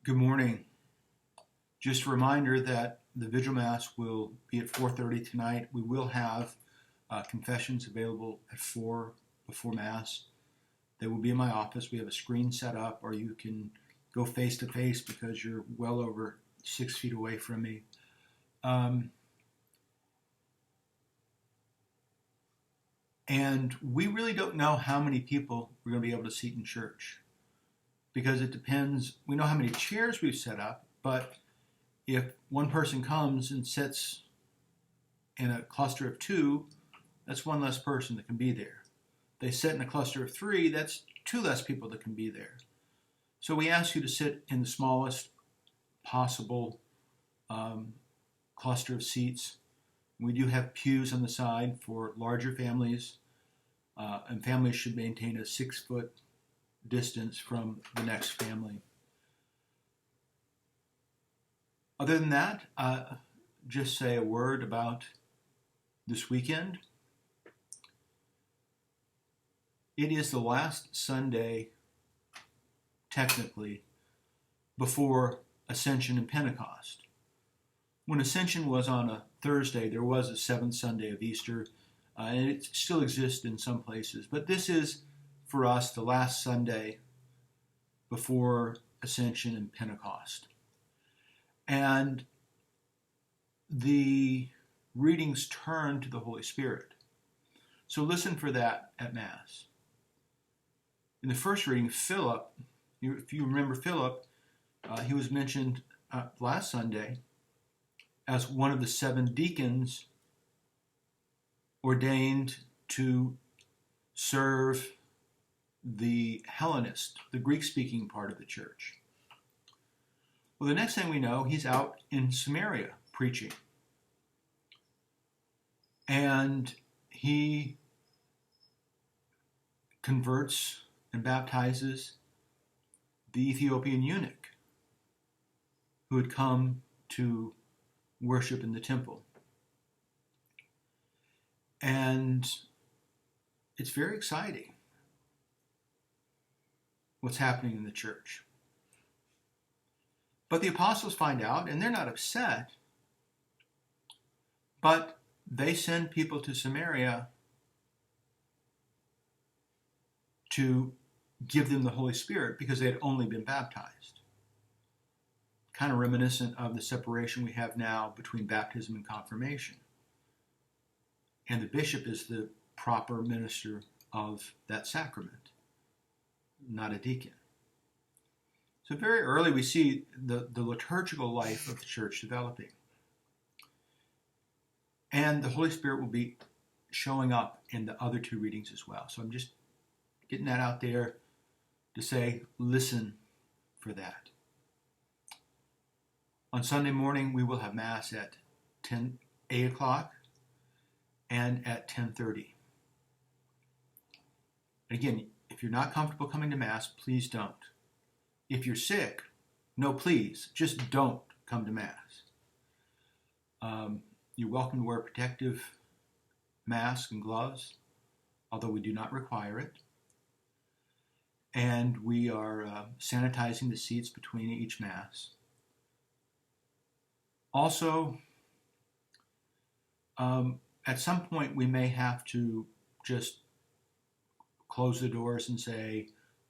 Good morning. Just a reminder that the Vigil Mass will be at 4:30 tonight. We will have confessions available at 4 before Mass. They will be in my office. We have a screen set up, or you can go face to face because you're well over 6 feet away from me. And we really don't know how many people we're going to be able to seat in church because it depends. We know how many chairs we've set up, but if one person comes and sits in a cluster of two, that's one less person that can be there. They sit in a cluster of three, that's two less people that can be there. So we ask you to sit in the smallest possible cluster of seats. We do have pews on the side for larger families, and families should maintain a 6-foot distance from the next family. Other than that, just say a word about this weekend. It is the last Sunday, technically, before Ascension and Pentecost. When Ascension was on a Thursday, there was a seventh Sunday of Easter, and it still exists in some places. But this is, for us, the last Sunday before Ascension and Pentecost. And the readings turn to the Holy Spirit. So listen for that at Mass. In the first reading, Philip, if you remember Philip, he was mentioned last Sunday as one of the 7 deacons ordained to serve the Hellenist, the Greek-speaking part of the church. Well, the next thing we know, he's out in Samaria preaching. And he converts and baptizes the Ethiopian eunuch who had come to worship in the temple. And it's very exciting what's happening in the church. But the apostles find out, and they're not upset, but they send people to Samaria to give them the Holy Spirit because they had only been baptized. Kind of reminiscent of the separation we have now between baptism and confirmation. And the bishop is the proper minister of that sacrament, not a deacon. So very early we see the liturgical life of the church developing. And the Holy Spirit will be showing up in the other 2 readings as well. So I'm just getting that out there to say, listen for that. On Sunday morning, we will have Mass at 8 o'clock and at 10:30. Again, if you're not comfortable coming to Mass, please don't. If you're sick, no, please, just don't come to Mass. You're welcome to wear a protective mask and gloves, although we do not require it. And we are sanitizing the seats between each Mass. Also, at some point we may have to just close the doors and say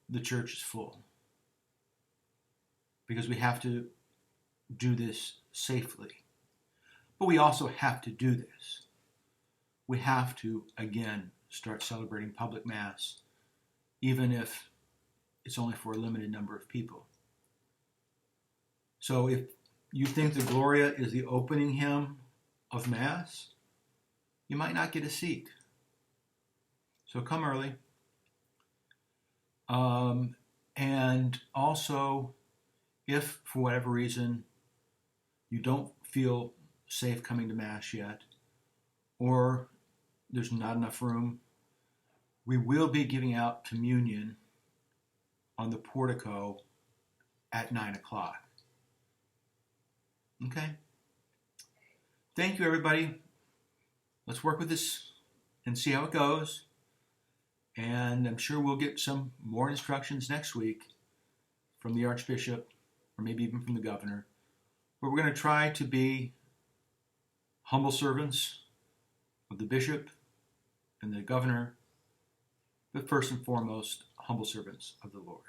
the church is full, because we have to do this safely. But we also have to do this. We have to, again, start celebrating public Mass, even if it's only for a limited number of people. So if you think the Gloria is the opening hymn of Mass, you might not get a seat. So come early. And also, if for whatever reason you don't feel safe coming to Mass yet, or there's not enough room, we will be giving out communion on the portico at 9 o'clock. Okay? Thank you, everybody. Let's work with this and see how it goes. And I'm sure we'll get some more instructions next week from the Archbishop or maybe even from the governor, where we're going to try to be humble servants of the bishop and the governor, but first and foremost, humble servants of the Lord.